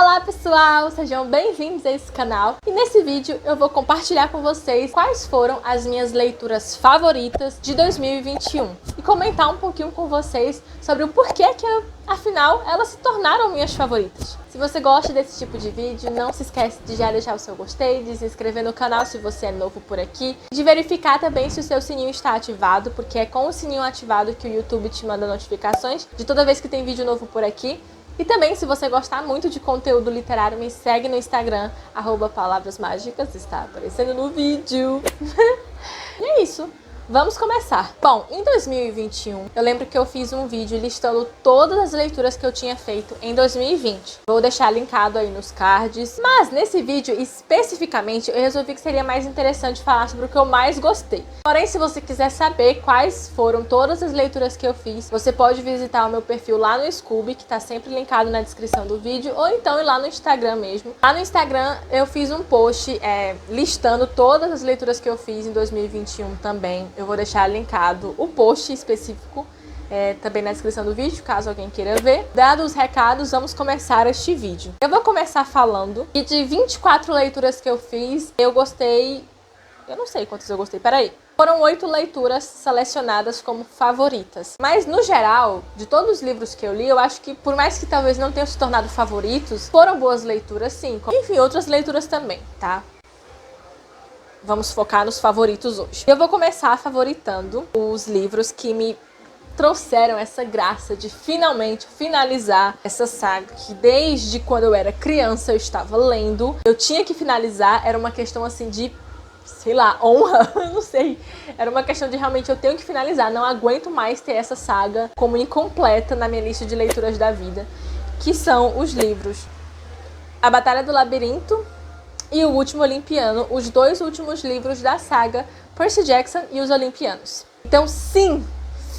Olá pessoal, sejam bem-vindos a esse canal e nesse vídeo eu vou compartilhar com vocês quais foram as minhas leituras favoritas de 2021 e comentar um pouquinho com vocês sobre o porquê que afinal elas se tornaram minhas favoritas. Se você gosta desse tipo de vídeo, não se esquece de já deixar o seu gostei, de se inscrever no canal se você é novo por aqui, de verificar também se o seu sininho está ativado, porque é com o sininho ativado que o YouTube te manda notificações de toda vez que tem vídeo novo por aqui. E também, se você gostar muito de conteúdo literário, me segue no Instagram, @palavrasmágicas, está aparecendo no vídeo. E é isso. Vamos começar. Bom, em 2021, eu lembro que eu fiz um vídeo listando todas as leituras que eu tinha feito em 2020. Vou deixar linkado aí nos cards. Mas nesse vídeo, especificamente, eu resolvi que seria mais interessante falar sobre o que eu mais gostei. Porém, se você quiser saber quais foram todas as leituras que eu fiz, você pode visitar o meu perfil lá no Scooby, que tá sempre linkado na descrição do vídeo, ou então ir lá no Instagram mesmo. Lá no Instagram, eu fiz um post listando todas as leituras que eu fiz em 2021 também. Eu vou deixar linkado o post específico também na descrição do vídeo, caso alguém queira ver. Dados os recados, vamos começar este vídeo. Eu vou começar falando que de 24 leituras que eu fiz, eu gostei... Eu não sei quantas eu gostei, peraí. Foram 8 leituras selecionadas como favoritas. Mas, no geral, de todos os livros que eu li, eu acho que, por mais que talvez não tenham se tornado favoritos, foram boas leituras, sim. Enfim, outras leituras também, tá? Vamos focar nos favoritos hoje. Eu vou começar favoritando os livros que me trouxeram essa graça de finalmente finalizar essa saga que desde quando eu era criança eu estava lendo. Eu tinha que finalizar, era uma questão assim de, sei lá, honra, eu não sei. Era uma questão de realmente eu tenho que finalizar, não aguento mais ter essa saga como incompleta na minha lista de leituras da vida, que são os livros A Batalha do Labirinto e O Último Olimpiano, os dois últimos livros da saga Percy Jackson e os Olimpianos. Então, sim,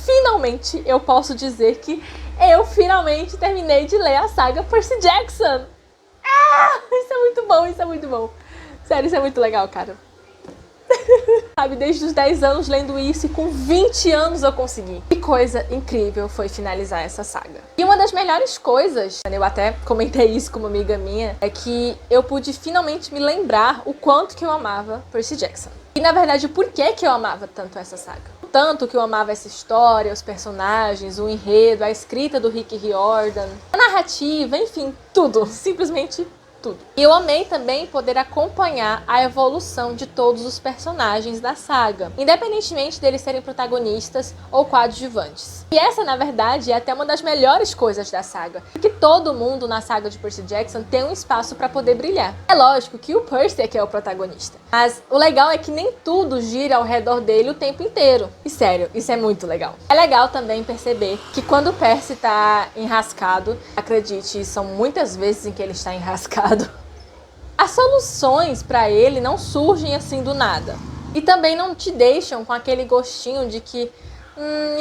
finalmente eu posso dizer que eu finalmente terminei de ler a saga Percy Jackson. Isso é muito bom, isso é muito bom. Sério, isso é muito legal, cara. Sabe, desde os 10 anos lendo isso e com 20 anos eu consegui. Que coisa incrível foi finalizar essa saga. E uma das melhores coisas, eu até comentei isso com uma amiga minha, é que eu pude finalmente me lembrar o quanto que eu amava Percy Jackson. E na verdade, por que que eu amava tanto essa saga? O tanto que eu amava essa história, os personagens, o enredo, a escrita do Rick Riordan, a narrativa, enfim, tudo. Simplesmente tudo. E eu amei também poder acompanhar a evolução de todos os personagens da saga, independentemente deles serem protagonistas ou coadjuvantes. E essa, na verdade, é até uma das melhores coisas da saga, porque todo mundo na saga de Percy Jackson tem um espaço para poder brilhar. É lógico que o Percy é que é o protagonista, mas o legal é que nem tudo gira ao redor dele o tempo inteiro. E sério, isso é muito legal. É legal também perceber que quando o Percy tá enrascado, acredite, são muitas vezes em que ele está enrascado, as soluções para ele não surgem assim do nada. E também não te deixam com aquele gostinho de que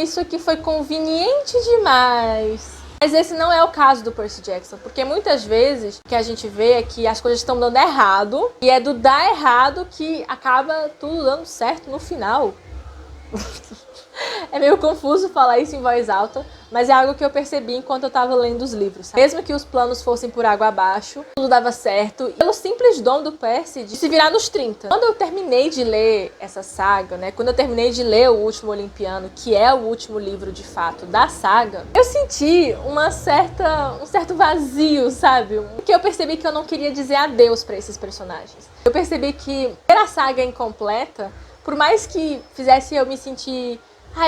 isso aqui foi conveniente demais. Mas esse não é o caso do Percy Jackson, porque muitas vezes o que a gente vê é que as coisas estão dando errado, e é do dar errado que acaba tudo dando certo no final. É meio confuso falar isso em voz alta, mas é algo que eu percebi enquanto eu tava lendo os livros, sabe? Mesmo que os planos fossem por água abaixo, tudo dava certo, pelo simples dom do Percy de se virar nos 30. Quando eu terminei de ler essa saga, né, quando eu terminei de ler O Último Olimpiano, que é o último livro de fato da saga, eu senti um certo vazio, sabe? Porque eu percebi que eu não queria dizer adeus pra esses personagens. Eu percebi que ter a saga incompleta, por mais que fizesse eu me sentir...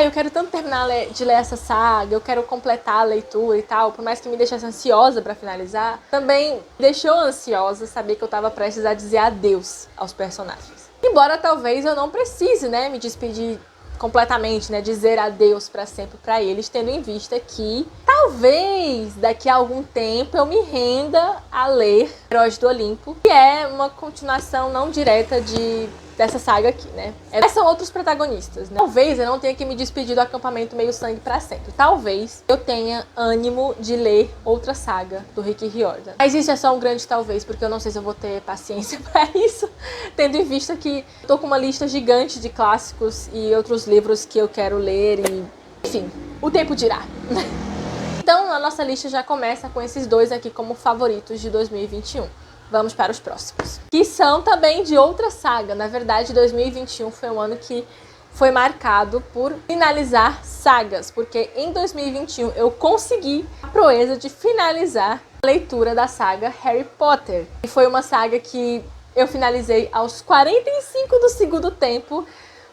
eu quero tanto terminar de ler essa saga, eu quero completar a leitura e tal, por mais que me deixasse ansiosa pra finalizar, também deixou ansiosa saber que eu tava prestes a dizer adeus aos personagens. Embora talvez eu não precise, né, me despedir completamente, né, dizer adeus pra sempre pra eles, tendo em vista que talvez daqui a algum tempo eu me renda a ler Heróis do Olimpo, que é uma continuação não direta dessa saga aqui, né? Esses são outros protagonistas, né? Talvez eu não tenha que me despedir do acampamento Meio Sangue pra sempre. Talvez eu tenha ânimo de ler outra saga do Rick Riordan. Mas isso é só um grande talvez, porque eu não sei se eu vou ter paciência pra isso, tendo em vista que eu tô com uma lista gigante de clássicos e outros livros que eu quero ler e... Enfim, o tempo dirá. Então a nossa lista já começa com esses dois aqui como favoritos de 2021. Vamos para os próximos, que são também de outra saga. Na verdade, 2021 foi um ano que foi marcado por finalizar sagas, porque em 2021 eu consegui a proeza de finalizar a leitura da saga Harry Potter. E foi uma saga que eu finalizei aos 45 do segundo tempo.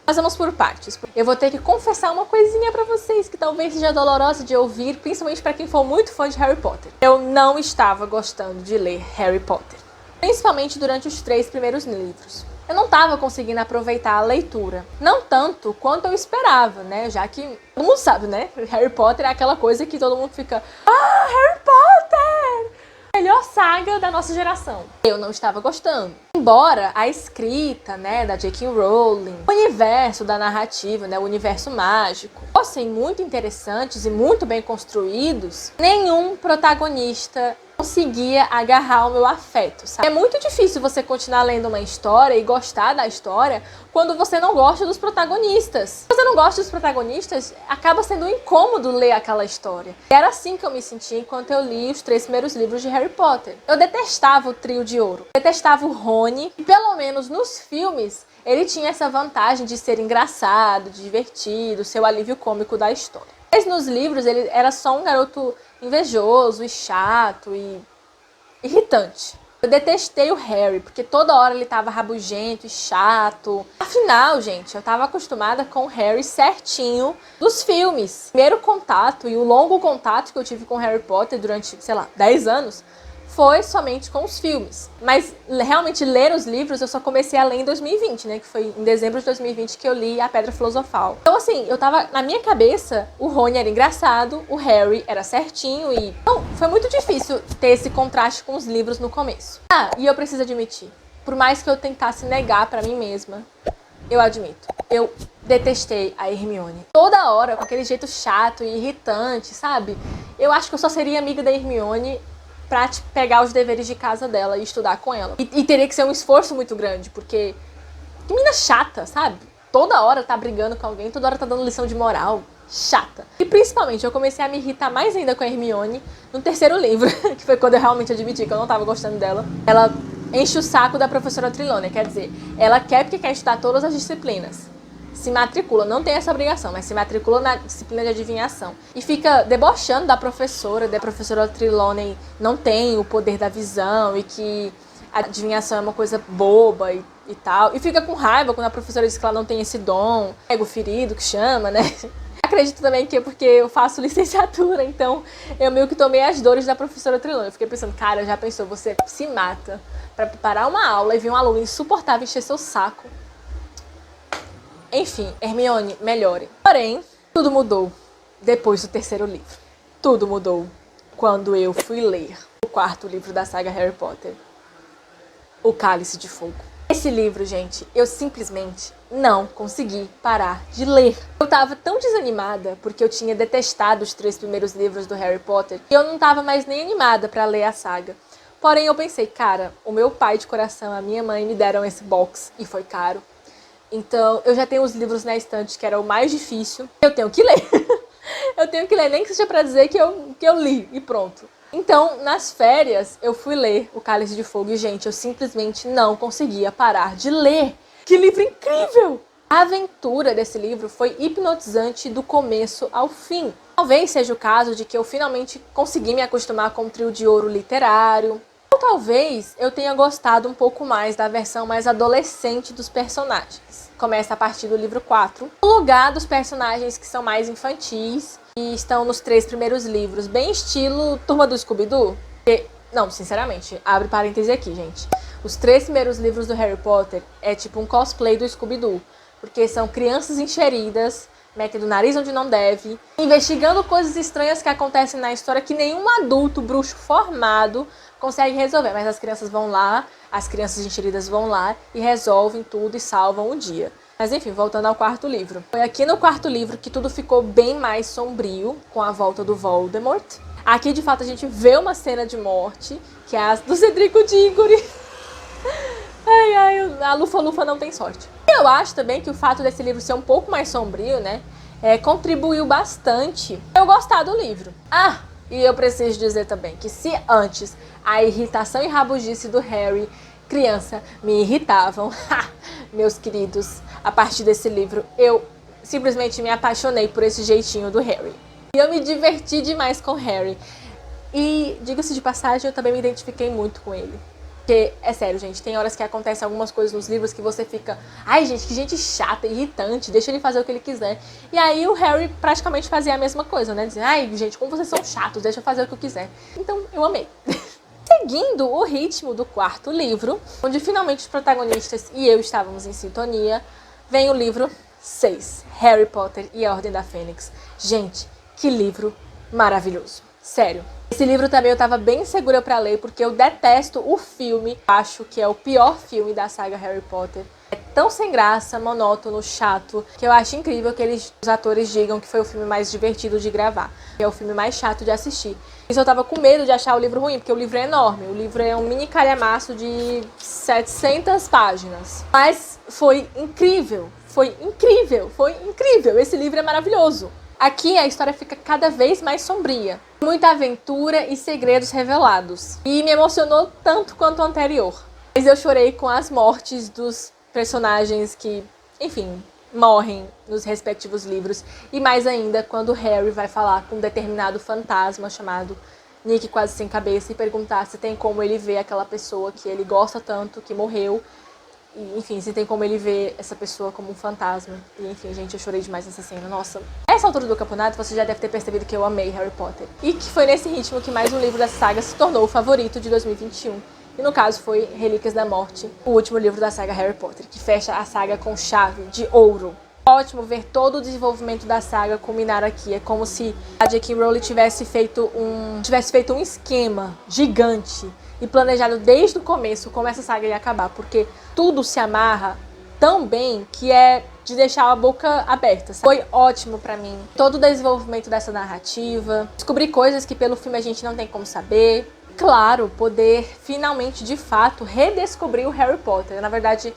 Mas vamos por partes. Eu vou ter que confessar uma coisinha pra vocês que talvez seja dolorosa de ouvir, principalmente pra quem for muito fã de Harry Potter. Eu não estava gostando de ler Harry Potter, principalmente durante os 3 primeiros livros. Eu não estava conseguindo aproveitar a leitura. Não tanto quanto eu esperava, né? Já que todo mundo sabe, né? Harry Potter é aquela coisa que todo mundo fica... Ah, Harry Potter! Melhor saga da nossa geração. Eu não estava gostando. Embora a escrita, né, da J.K. Rowling, o universo da narrativa, né, o universo mágico, fossem muito interessantes e muito bem construídos, nenhum protagonista conseguia agarrar o meu afeto, sabe? É muito difícil você continuar lendo uma história e gostar da história quando você não gosta dos protagonistas. Se você não gosta dos protagonistas, acaba sendo um incômodo ler aquela história. E era assim que eu me sentia enquanto eu li os 3 primeiros livros de Harry Potter. Eu detestava o trio de ouro. Eu detestava o Rony. E pelo menos nos filmes, ele tinha essa vantagem de ser engraçado, divertido, ser o alívio cômico da história. Mas nos livros ele era só um garoto invejoso e chato e irritante. Eu detestei o Harry, porque toda hora ele tava rabugento e chato. Afinal, gente, eu tava acostumada com o Harry certinho dos filmes. O primeiro contato e o longo contato que eu tive com Harry Potter durante, sei lá, 10 anos, foi somente com os filmes. Mas realmente ler os livros eu só comecei a ler em 2020, né? Que foi em dezembro de 2020 que eu li A Pedra Filosofal. Então assim, eu tava... Na minha cabeça, o Rony era engraçado, o Harry era certinho e... Então, foi muito difícil ter esse contraste com os livros no começo. Ah, e eu preciso admitir, por mais que eu tentasse negar pra mim mesma, eu admito, eu detestei a Hermione. Toda hora, com aquele jeito chato e irritante, sabe? Eu acho que eu só seria amiga da Hermione pra pegar os deveres de casa dela e estudar com ela. E teria que ser um esforço muito grande, porque... Que menina chata, sabe? Toda hora tá brigando com alguém, toda hora tá dando lição de moral. Chata. E principalmente, eu comecei a me irritar mais ainda com a Hermione no 3º livro, que foi quando eu realmente admiti que eu não tava gostando dela. Ela enche o saco da professora Trelawney, quer dizer, ela quer porque quer estudar todas as disciplinas. Se matricula, não tem essa obrigação, mas se matricula na disciplina de adivinhação. E fica debochando da professora Trelawney não tem o poder da visão e que a adivinhação é uma coisa boba e tal. E fica com raiva quando a professora diz que ela não tem esse dom, ego ferido, que chama, né? Acredito também que é porque eu faço licenciatura, então eu meio que tomei as dores da professora Trelawney. Eu fiquei pensando, cara, já pensou, você se mata pra preparar uma aula e vir um aluno insuportável encher seu saco. Enfim, Hermione, melhore. Porém, tudo mudou depois do 3º livro. Tudo mudou quando eu fui ler o 4º livro da saga Harry Potter, O Cálice de Fogo. Esse livro, gente, eu simplesmente não consegui parar de ler. Eu tava tão desanimada porque eu tinha detestado os 3 primeiros livros do Harry Potter que eu não tava mais nem animada pra ler a saga. Porém, eu pensei, cara, o meu pai de coração, a minha mãe me deram esse box e foi caro. Então, eu já tenho os livros na estante, que era o mais difícil. Eu tenho que ler. Eu tenho que ler, nem que seja pra dizer que eu li e pronto. Então, nas férias, eu fui ler O Cálice de Fogo e, gente, eu simplesmente não conseguia parar de ler. Que livro incrível! A aventura desse livro foi hipnotizante do começo ao fim. Talvez seja o caso de que eu finalmente consegui me acostumar com o trio de ouro literário. Ou talvez eu tenha gostado um pouco mais da versão mais adolescente dos personagens. Começa a partir do livro 4. No lugar dos personagens que são mais infantis e estão nos 3 primeiros livros, bem estilo Turma do Scooby-Doo. Não, sinceramente, abre parêntese aqui, gente. Os 3 primeiros livros do Harry Potter é tipo um cosplay do Scooby-Doo. Porque são crianças encheridas, metendo o nariz onde não deve, investigando coisas estranhas que acontecem na história que nenhum adulto bruxo formado consegue resolver. Mas as crianças vão lá, as crianças encheridas vão lá e resolvem tudo e salvam o dia. Mas enfim, voltando ao 4º livro. Foi aqui no 4º livro que tudo ficou bem mais sombrio, com a volta do Voldemort. Aqui, de fato, a gente vê uma cena de morte, que é a do Cedrico Diggory. Ai, a Lufa-Lufa não tem sorte. E eu acho também que o fato desse livro ser um pouco mais sombrio, né, contribuiu bastante pra eu gostar do livro. Ah, E eu preciso dizer também que se antes a irritação e rabugice do Harry, criança, me irritavam, meus queridos, a partir desse livro eu simplesmente me apaixonei por esse jeitinho do Harry. E eu me diverti demais com o Harry. E, diga-se de passagem, eu também me identifiquei muito com ele. Porque, é sério, gente, tem horas que acontecem algumas coisas nos livros que você fica... Ai, gente, que gente chata, irritante, deixa ele fazer o que ele quiser. E aí o Harry praticamente fazia a mesma coisa, né? Dizia, ai, gente, como vocês são chatos, deixa eu fazer o que eu quiser. Então, eu amei. Seguindo o ritmo do quarto livro, onde finalmente os protagonistas e eu estávamos em sintonia, vem o livro 6, Harry Potter e a Ordem da Fênix. Gente, que livro maravilhoso. Sério. Esse livro também eu tava bem segura pra ler, porque eu detesto o filme. Acho que é o pior filme da saga Harry Potter. É tão sem graça, monótono, chato, que eu acho incrível que os atores digam que foi o filme mais divertido de gravar. Que é o filme mais chato de assistir. Isso eu tava com medo de achar o livro ruim, porque o livro é enorme. O livro é um mini calhamaço de 700 páginas. Mas foi incrível. Foi incrível. Foi incrível. Esse livro é maravilhoso. Aqui a história fica cada vez mais sombria. Muita aventura e segredos revelados. E me emocionou tanto quanto o anterior. Mas eu chorei com as mortes dos personagens que, enfim, morrem nos respectivos livros. E mais ainda quando Harry vai falar com um determinado fantasma chamado Nick Quase Sem Cabeça e perguntar se tem como ele ver aquela pessoa que ele gosta tanto, que morreu. E, enfim, se tem como ele ver essa pessoa como um fantasma. E, enfim, gente, eu chorei demais nessa cena. Nossa. Nessa altura do campeonato, você já deve ter percebido que eu amei Harry Potter. E que foi nesse ritmo que mais um livro dessa saga se tornou o favorito de 2021. E no caso foi Relíquias da Morte, o último livro da saga Harry Potter, que fecha a saga com chave de ouro. Ótimo ver todo o desenvolvimento da saga culminar aqui. É como se a J.K. Rowling tivesse feito um esquema gigante e planejado desde o começo como essa saga ia acabar, porque tudo se amarra tão bem que é de deixar a boca aberta. Foi ótimo pra mim. Todo o desenvolvimento dessa narrativa, descobrir coisas que pelo filme a gente não tem como saber. Claro, poder finalmente, de fato, redescobrir o Harry Potter. Na verdade,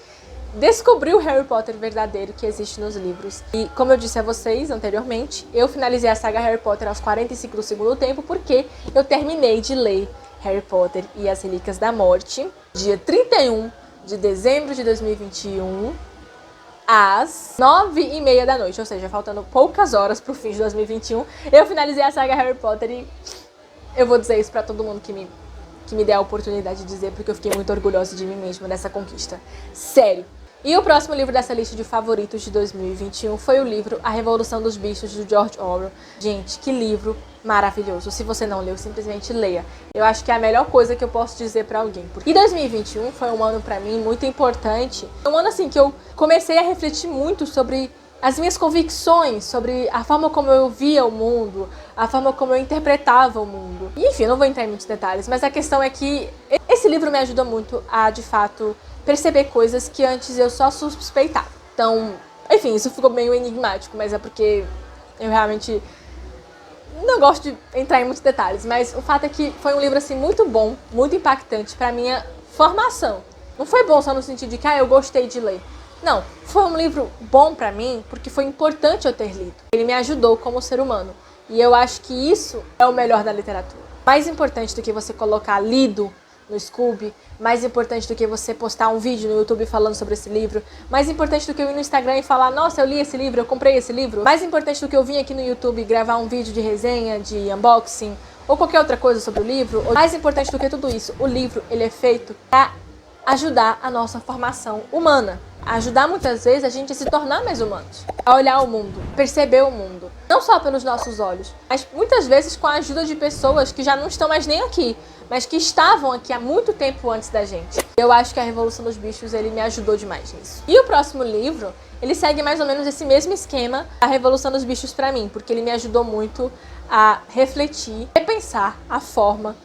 descobrir o Harry Potter verdadeiro que existe nos livros. E como eu disse a vocês anteriormente, eu finalizei a saga Harry Potter aos 45 do segundo tempo porque eu terminei de ler Harry Potter e as Relíquias da Morte, dia 31 de dezembro de 2021, às 9h30 da noite, ou seja, faltando poucas horas pro fim de 2021, eu finalizei a saga Harry Potter e eu vou dizer isso pra todo mundo que me der a oportunidade de dizer, porque eu fiquei muito orgulhosa de mim mesma nessa conquista. Sério. E o próximo livro dessa lista de favoritos de 2021 foi o livro A Revolução dos Bichos, de George Orwell. Gente, que livro maravilhoso. Se você não leu, simplesmente leia. Eu acho que é a melhor coisa que eu posso dizer pra alguém. E 2021 foi um ano pra mim muito importante. Um ano assim que eu comecei a refletir muito sobre as minhas convicções, sobre a forma como eu via o mundo, a forma como eu interpretava o mundo. E, enfim, eu não vou entrar em muitos detalhes, mas a questão é que esse livro me ajudou muito a, de fato, perceber coisas que antes eu só suspeitava. Então, enfim, isso ficou meio enigmático, mas é porque eu realmente não gosto de entrar em muitos detalhes. Mas o fato é que foi um livro, assim, muito bom, muito impactante pra minha formação. Não foi bom só no sentido de que, eu gostei de ler. Não, foi um livro bom pra mim porque foi importante eu ter lido. Ele me ajudou como ser humano. E eu acho que isso é o melhor da literatura. Mais importante do que você colocar lido no Scooby, mais importante do que você postar um vídeo no YouTube falando sobre esse livro, mais importante do que eu ir no Instagram e falar, nossa, eu li esse livro, eu comprei esse livro, mais importante do que eu vir aqui no YouTube gravar um vídeo de resenha, de unboxing, ou qualquer outra coisa sobre o livro, ou mais importante do que tudo isso, o livro, ele é feito pra ajudar a nossa formação humana. Ajudar muitas vezes a gente a se tornar mais humanos, a olhar o mundo, perceber o mundo, não só pelos nossos olhos, mas muitas vezes com a ajuda de pessoas que já não estão mais nem aqui, mas que estavam aqui há muito tempo antes da gente. Eu acho que a Revolução dos Bichos, ele me ajudou demais nisso. E o próximo livro, ele segue mais ou menos esse mesmo esquema, a Revolução dos Bichos pra mim, porque ele me ajudou muito a refletir, repensar a forma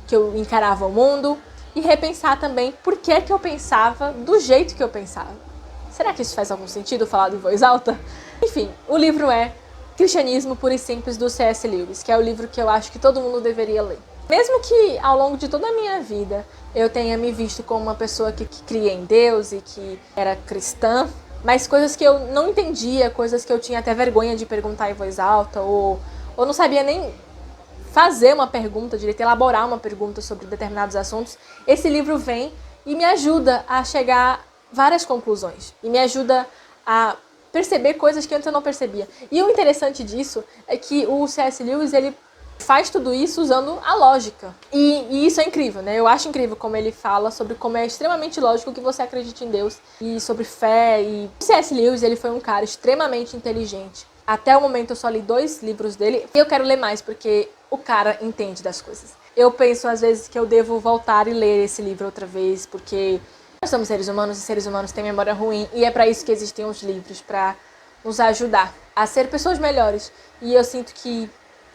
que eu encarava o mundo, e repensar também por que eu pensava do jeito que eu pensava. Será que isso faz algum sentido falado em voz alta? Enfim, o livro é Cristianismo Puro e Simples, do C.S. Lewis, que é o livro que eu acho que todo mundo deveria ler. Mesmo que ao longo de toda a minha vida eu tenha me visto como uma pessoa que cria em Deus e que era cristã, mas coisas que eu não entendia, coisas que eu tinha até vergonha de perguntar em voz alta, ou não sabia nem fazer uma pergunta, direito a elaborar uma pergunta sobre determinados assuntos, esse livro vem e me ajuda a chegar a várias conclusões. E me ajuda a perceber coisas que antes eu não percebia. E o interessante disso é que o C.S. Lewis, ele faz tudo isso usando a lógica. E isso é incrível, né? Eu acho incrível como ele fala sobre como é extremamente lógico que você acredite em Deus e sobre fé. E o C.S. Lewis, ele foi um cara extremamente inteligente. Até o momento eu só li 2 livros dele e eu quero ler mais porque o cara entende das coisas. Eu penso às vezes que eu devo voltar e ler esse livro outra vez, porque nós somos seres humanos e seres humanos têm memória ruim e é para isso que existem os livros, para nos ajudar a ser pessoas melhores. E eu sinto que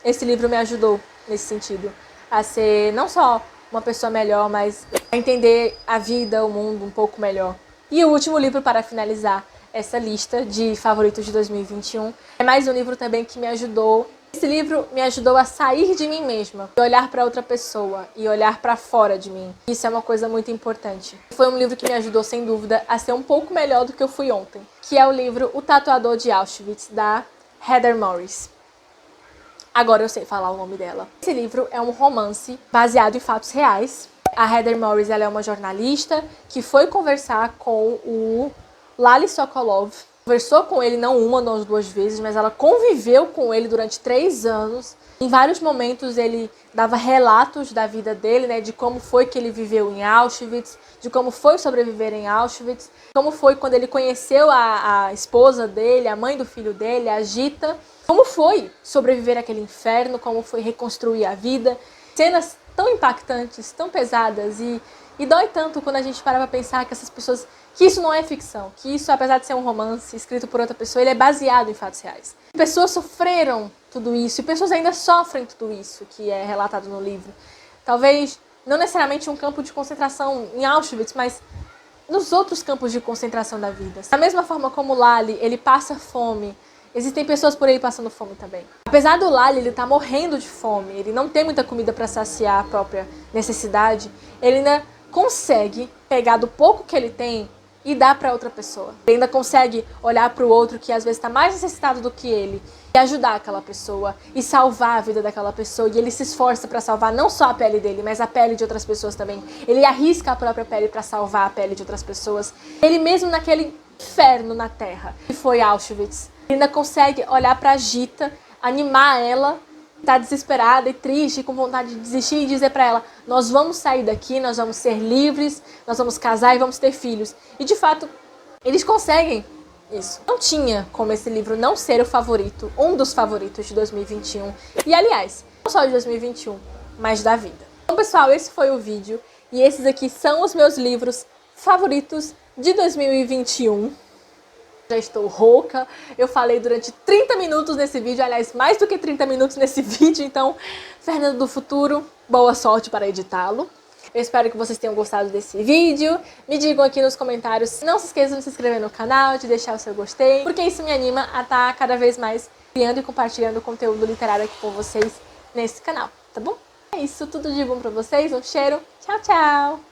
esse livro me ajudou nesse sentido, a ser não só uma pessoa melhor, mas a entender a vida, o mundo um pouco melhor. E o último livro para finalizar essa lista de favoritos de 2021 é mais um livro também que me ajudou. Esse livro me ajudou a sair de mim mesma, e olhar para outra pessoa e olhar para fora de mim. Isso é uma coisa muito importante. Foi um livro que me ajudou, sem dúvida, a ser um pouco melhor do que eu fui ontem, que é o livro O Tatuador de Auschwitz, da Heather Morris. Agora eu sei falar o nome dela. Esse livro é um romance baseado em fatos reais. A Heather Morris, ela é uma jornalista que foi conversar com o Lali Sokolov. Conversou com ele não uma, não 2 vezes, mas ela conviveu com ele durante 3 anos. Em vários momentos ele dava relatos da vida dele, né, de como foi que ele viveu em Auschwitz, de como foi sobreviver em Auschwitz, como foi quando ele conheceu a esposa dele, a mãe do filho dele, a Gita, como foi sobreviver àquele inferno, como foi reconstruir a vida. Cenas tão impactantes, tão pesadas e dói tanto quando a gente para pra pensar que essas pessoas, que isso não é ficção, que isso, apesar de ser um romance escrito por outra pessoa, ele é baseado em fatos reais. Pessoas sofreram tudo isso e pessoas ainda sofrem tudo isso que é relatado no livro. Talvez não necessariamente um campo de concentração em Auschwitz, mas nos outros campos de concentração da vida. Da mesma forma como Lali, ele passa fome, existem pessoas por aí passando fome também. Apesar do Lali, ele tá morrendo de fome, ele não tem muita comida para saciar a própria necessidade, ele ainda consegue pegar do pouco que ele tem e dar para outra pessoa. Ele ainda consegue olhar para o outro que às vezes está mais necessitado do que ele e ajudar aquela pessoa e salvar a vida daquela pessoa. E ele se esforça para salvar não só a pele dele, mas a pele de outras pessoas também. Ele arrisca a própria pele para salvar a pele de outras pessoas. Ele mesmo naquele inferno na Terra, que foi Auschwitz, ele ainda consegue olhar para a Gita, animar ela, tá desesperada e triste, com vontade de desistir e dizer para ela: nós vamos sair daqui, nós vamos ser livres, nós vamos casar e vamos ter filhos. E de fato, eles conseguem isso. Não tinha como esse livro não ser o favorito, um dos favoritos de 2021. E aliás, não só de 2021, mas da vida. Então pessoal, esse foi o vídeo e esses aqui são os meus livros favoritos de 2021. Já estou rouca, eu falei durante 30 minutos nesse vídeo, aliás, mais do que 30 minutos nesse vídeo, então, Fernanda do Futuro, boa sorte para editá-lo. Eu espero que vocês tenham gostado desse vídeo, me digam aqui nos comentários, não se esqueçam de se inscrever no canal, de deixar o seu gostei, porque isso me anima a estar cada vez mais criando e compartilhando conteúdo literário aqui com vocês nesse canal, tá bom? É isso, tudo de bom pra vocês, um cheiro, tchau, tchau!